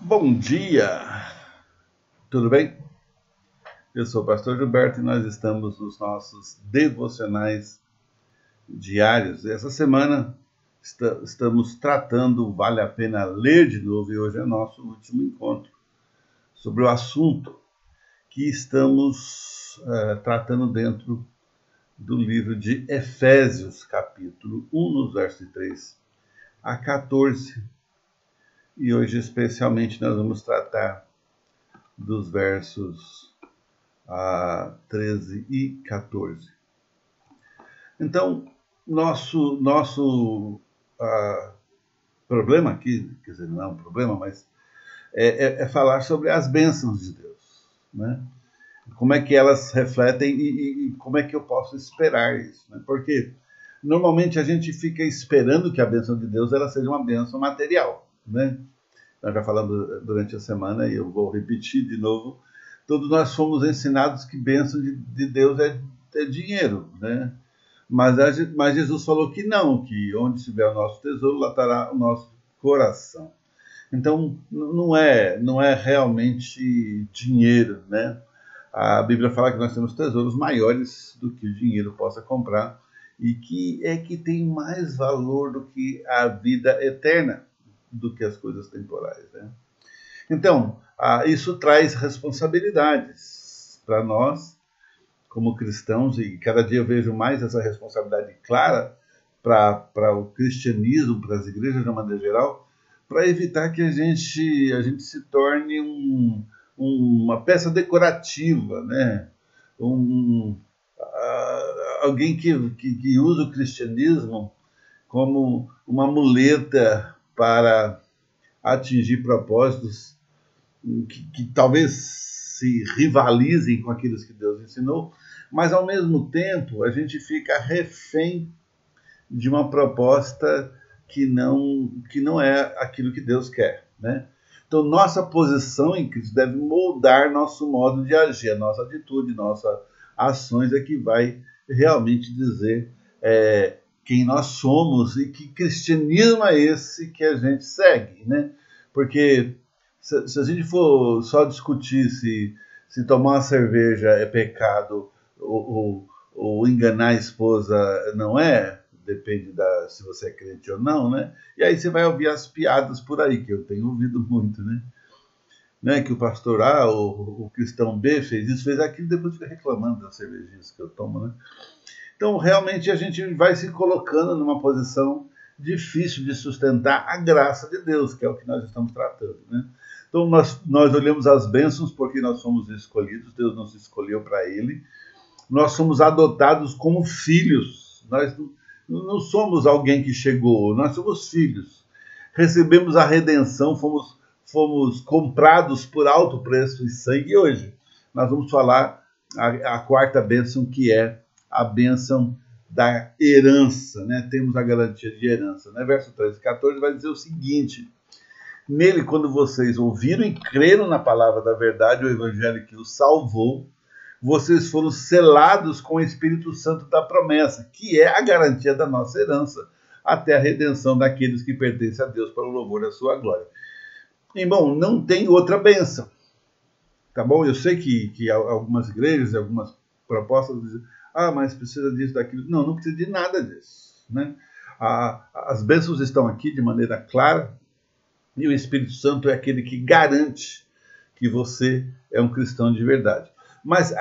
Bom dia, tudo bem? Eu sou o pastor Gilberto e nós estamos nos nossos devocionais diários. Essa semana estamos tratando, vale a pena ler de novo, e hoje é nosso último encontro, sobre o assunto que estamos tratando dentro do livro de Efésios, capítulo 1, nos versos 3 a 14. E hoje, especialmente, nós vamos tratar dos versos 13 e 14. Então, nosso problema aqui, quer dizer, não é um problema, mas é falar sobre as bênçãos de Deus, né? Como é que elas refletem e como é que eu posso esperar isso, né? Porque normalmente a gente fica esperando que a bênção de Deus ela seja uma bênção material, né? Nós já falamos durante a semana e eu vou repetir de novo. Todos nós fomos ensinados que bênção de Deus é dinheiro, né? Mas Jesus falou que não, que onde estiver o nosso tesouro, lá estará o nosso coração. Então, não é realmente dinheiro, né? A Bíblia fala que nós temos tesouros maiores do que o dinheiro possa comprar e que tem mais valor do que a vida eterna, do que as coisas temporais, né? Então, isso traz responsabilidades para nós, como cristãos, e cada dia eu vejo mais essa responsabilidade clara para o cristianismo, para as igrejas de uma maneira geral, para evitar que a gente se torne uma peça decorativa, né? Alguém que usa o cristianismo como uma muleta para atingir propósitos que talvez se rivalizem com aqueles que Deus ensinou, mas ao mesmo tempo a gente fica refém de uma proposta que não é aquilo que Deus quer, né? Então nossa posição em Cristo deve moldar nosso modo de agir, a nossa atitude, nossas ações é que vai realmente dizer quem nós somos e que cristianismo é esse que a gente segue, né? Porque se a gente for só discutir se tomar uma cerveja é pecado ou enganar a esposa não é, depende se você é crente ou não, né? E aí você vai ouvir as piadas por aí, que eu tenho ouvido muito, né? Que o pastor A, o cristão B fez aquilo, depois fica reclamando das cervejinhas que eu tomo, né? Então, realmente, a gente vai se colocando numa posição difícil de sustentar a graça de Deus, que é o que nós estamos tratando, né? Então, nós olhamos as bênçãos porque nós somos escolhidos, Deus nos escolheu para Ele. Nós somos adotados como filhos. Nós não somos alguém que chegou, nós somos filhos. Recebemos a redenção, fomos comprados por alto preço e sangue. E hoje nós vamos falar a quarta bênção, que é a bênção da herança, né? Temos a garantia de herança, né? Verso 13 e 14 vai dizer o seguinte: nele, quando vocês ouviram e creram na palavra da verdade, o evangelho que os salvou, vocês foram selados com o Espírito Santo da promessa, que é a garantia da nossa herança, até a redenção daqueles que pertencem a Deus para o louvor da sua glória. Irmão, não tem outra bênção, tá bom? Eu sei que algumas igrejas, algumas propostas dizem, mas precisa disso, daquilo. Não, não precisa de nada disso, né? As bênçãos estão aqui de maneira clara, e o Espírito Santo é aquele que garante que você é um cristão de verdade. Mas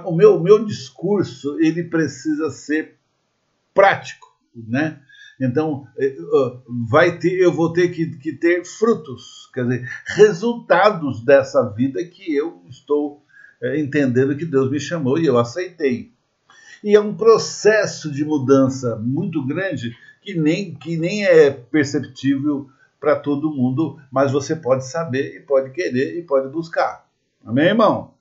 o meu discurso, ele precisa ser prático, né? Então, eu vou ter que ter frutos, quer dizer, resultados dessa vida que eu estou entendendo que Deus me chamou e eu aceitei. E é um processo de mudança muito grande que nem é perceptível para todo mundo, mas você pode saber e pode querer e pode buscar. Amém, irmão?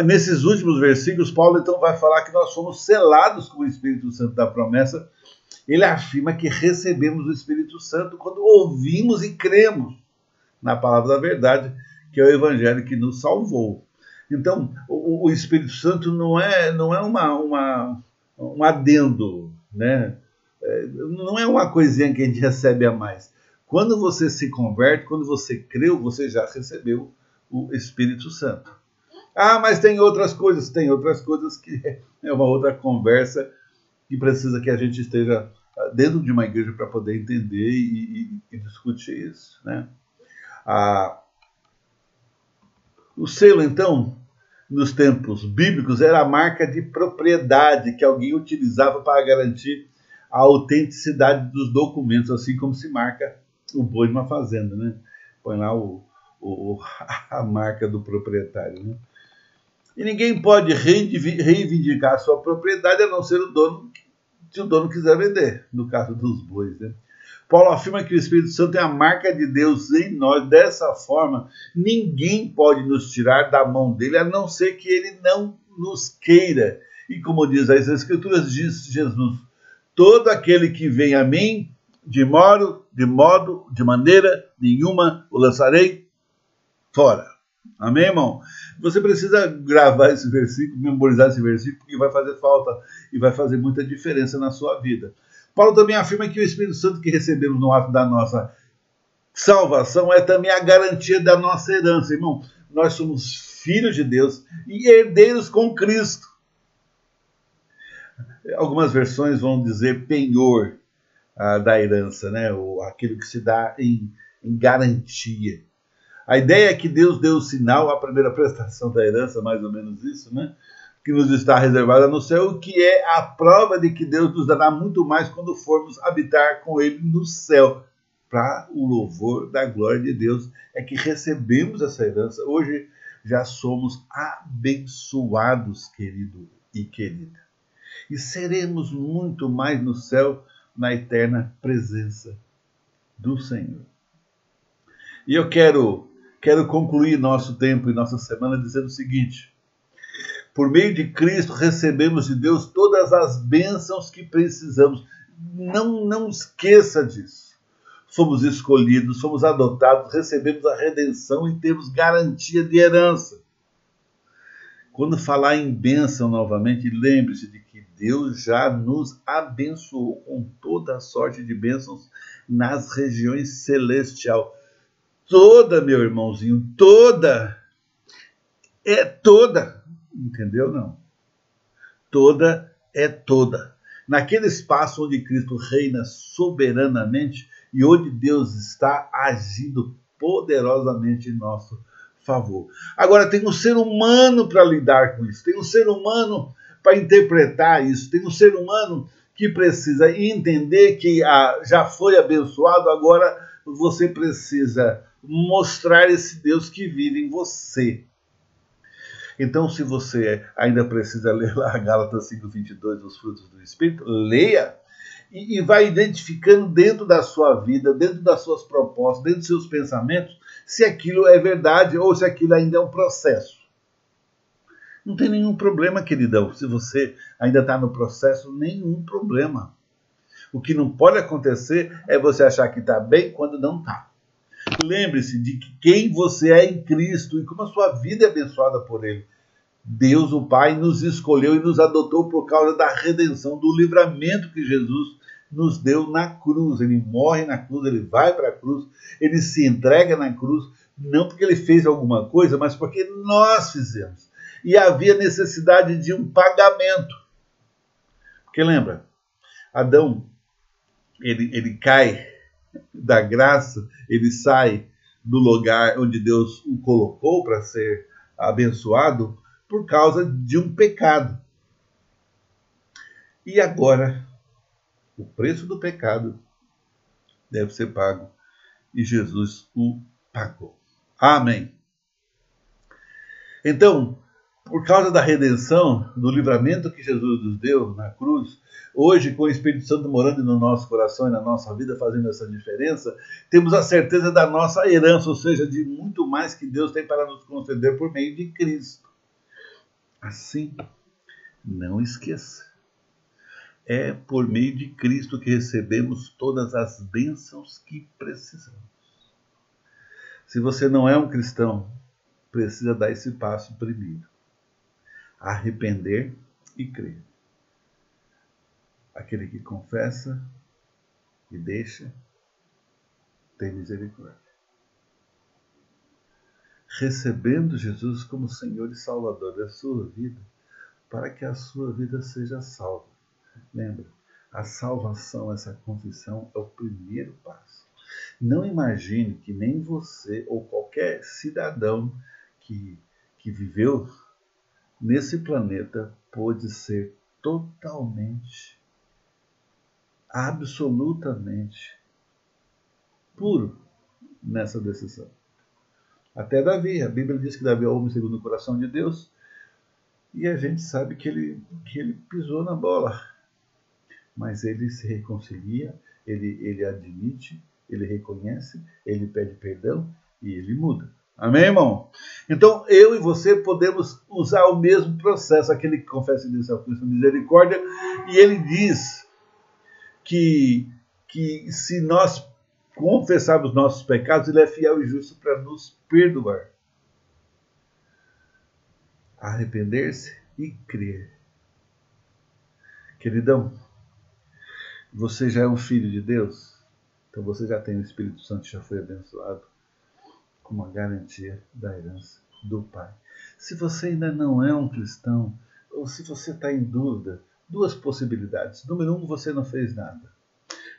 Nesses últimos versículos, Paulo então vai falar que nós fomos selados com o Espírito Santo da promessa. Ele afirma que recebemos o Espírito Santo quando ouvimos e cremos na palavra da verdade, que é o evangelho que nos salvou. Então, o Espírito Santo não é um adendo, né? Não é uma coisinha que a gente recebe a mais. Quando você se converte, quando você creu, você já recebeu o Espírito Santo. Ah, mas tem outras coisas que é uma outra conversa que precisa que a gente esteja dentro de uma igreja para poder entender e discutir isso, né? O selo, então, nos tempos bíblicos, era a marca de propriedade que alguém utilizava para garantir a autenticidade dos documentos, assim como se marca o boi numa fazenda, né? Põe lá a marca do proprietário, né? E ninguém pode reivindicar a sua propriedade a não ser o dono, se o dono quiser vender, no caso dos bois, né? Paulo afirma que o Espírito Santo é a marca de Deus em nós. Dessa forma, ninguém pode nos tirar da mão dele, a não ser que ele não nos queira. E como diz as Escrituras, diz Jesus: todo aquele que vem a mim, de maneira nenhuma o lançarei fora. Amém, irmão? Você precisa gravar esse versículo, memorizar esse versículo, porque vai fazer falta e vai fazer muita diferença na sua vida. Paulo também afirma que o Espírito Santo que recebemos no ato da nossa salvação é também a garantia da nossa herança. Irmão, nós somos filhos de Deus e herdeiros com Cristo. Algumas versões vão dizer penhor da herança, né? Ou aquilo que se dá em garantia. A ideia é que Deus deu o sinal, a primeira prestação da herança, mais ou menos isso, né? Que nos está reservada no céu, que é a prova de que Deus nos dará muito mais quando formos habitar com Ele no céu. Para o louvor da glória de Deus é que recebemos essa herança. Hoje já somos abençoados, querido e querida. E seremos muito mais no céu, na eterna presença do Senhor. E eu quero concluir nosso tempo e nossa semana dizendo o seguinte: por meio de Cristo recebemos de Deus todas as bênçãos que precisamos. Não esqueça disso. Somos escolhidos, somos adotados, recebemos a redenção e temos garantia de herança. Quando falar em bênção novamente, lembre-se de que Deus já nos abençoou com toda a sorte de bênçãos nas regiões celestiais. Toda, meu irmãozinho, toda. É toda. Entendeu? Não. Toda é toda. Naquele espaço onde Cristo reina soberanamente e onde Deus está agindo poderosamente em nosso favor. Agora, tem um ser humano para lidar com isso. Tem um ser humano para interpretar isso. Tem um ser humano que precisa entender que já foi abençoado, agora você precisa mostrar esse Deus que vive em você. Então, se você ainda precisa ler lá Gálatas 5:22, os frutos do Espírito, leia e vai identificando dentro da sua vida, dentro das suas propostas, dentro dos seus pensamentos, se aquilo é verdade ou se aquilo ainda é um processo. Não tem nenhum problema, queridão, se você ainda está no processo, nenhum problema. O que não pode acontecer é você achar que está bem quando não está. Lembre-se de que quem você é em Cristo e como a sua vida é abençoada por Ele. Deus, o Pai, nos escolheu e nos adotou por causa da redenção, do livramento que Jesus nos deu na cruz. Ele morre na cruz, ele vai para a cruz, ele se entrega na cruz, não porque ele fez alguma coisa, mas porque nós fizemos. E havia necessidade de um pagamento. Porque lembra, Adão, ele cai da graça, ele sai do lugar onde Deus o colocou para ser abençoado por causa de um pecado. E agora, o preço do pecado deve ser pago e Jesus o pagou. Amém. Então, por causa da redenção, do livramento que Jesus nos deu na cruz, hoje, com o Espírito Santo morando no nosso coração e na nossa vida, fazendo essa diferença, temos a certeza da nossa herança, ou seja, de muito mais que Deus tem para nos conceder por meio de Cristo. Assim, não esqueça, é por meio de Cristo que recebemos todas as bênçãos que precisamos. Se você não é um cristão, precisa dar esse passo primeiro. Arrepender e crer. Aquele que confessa e deixa, tem misericórdia. Recebendo Jesus como Senhor e Salvador da sua vida, para que a sua vida seja salva. Lembra, a salvação, essa confissão, é o primeiro passo. Não imagine que nem você ou qualquer cidadão que viveu nesse planeta pôde ser totalmente, absolutamente puro nessa decisão. Até Davi, a Bíblia diz que Davi é homem segundo o coração de Deus, e a gente sabe que ele pisou na bola. Mas ele se reconcilia, ele admite, ele reconhece, ele pede perdão e ele muda. Amém, irmão? Então, eu e você podemos usar o mesmo processo, aquele que confessa e diz ao Cristo misericórdia, e ele diz que se nós confessarmos nossos pecados, ele é fiel e justo para nos perdoar. Arrepender-se e crer. Queridão, você já é um filho de Deus? Então você já tem o Espírito Santo, já foi abençoado com uma garantia da herança do Pai. Se você ainda não é um cristão, ou se você está em dúvida, duas possibilidades. Número 1, você não fez nada.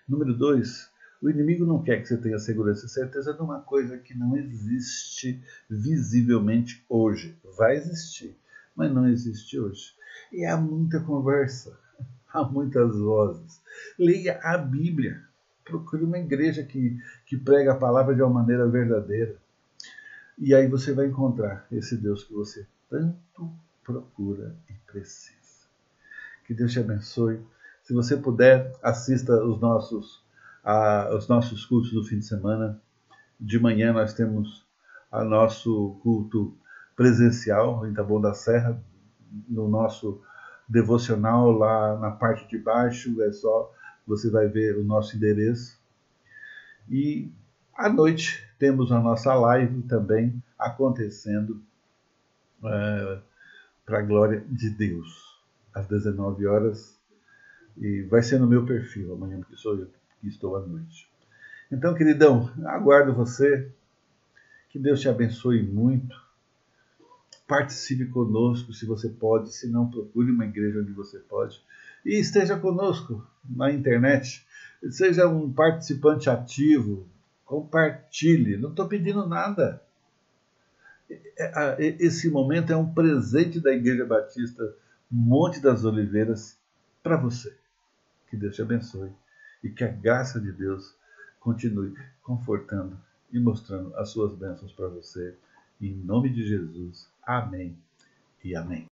Número 2, o inimigo não quer que você tenha segurança e certeza de uma coisa que não existe visivelmente hoje. Vai existir, mas não existe hoje. E há muita conversa, há muitas vozes. Leia a Bíblia. Procure uma igreja que prega a palavra de uma maneira verdadeira. E aí você vai encontrar esse Deus que você tanto procura e precisa. Que Deus te abençoe. Se você puder, assista os nossos cultos do fim de semana. De manhã nós temos o nosso culto presencial em Taboão da Serra, no nosso devocional lá na parte de baixo, você vai ver o nosso endereço. E à noite temos a nossa live também acontecendo para a glória de Deus, às 19 horas. E vai ser no meu perfil amanhã, porque sou eu que estou à noite. Então, queridão, aguardo você. Que Deus te abençoe muito. Participe conosco se você pode. Se não, procure uma igreja onde você pode. E esteja conosco na internet. Seja um participante ativo. Compartilhe. Não estou pedindo nada. Esse momento é um presente da Igreja Batista Monte das Oliveiras para você. Que Deus te abençoe. E que a graça de Deus continue confortando e mostrando as suas bênçãos para você. Em nome de Jesus. Amém e amém.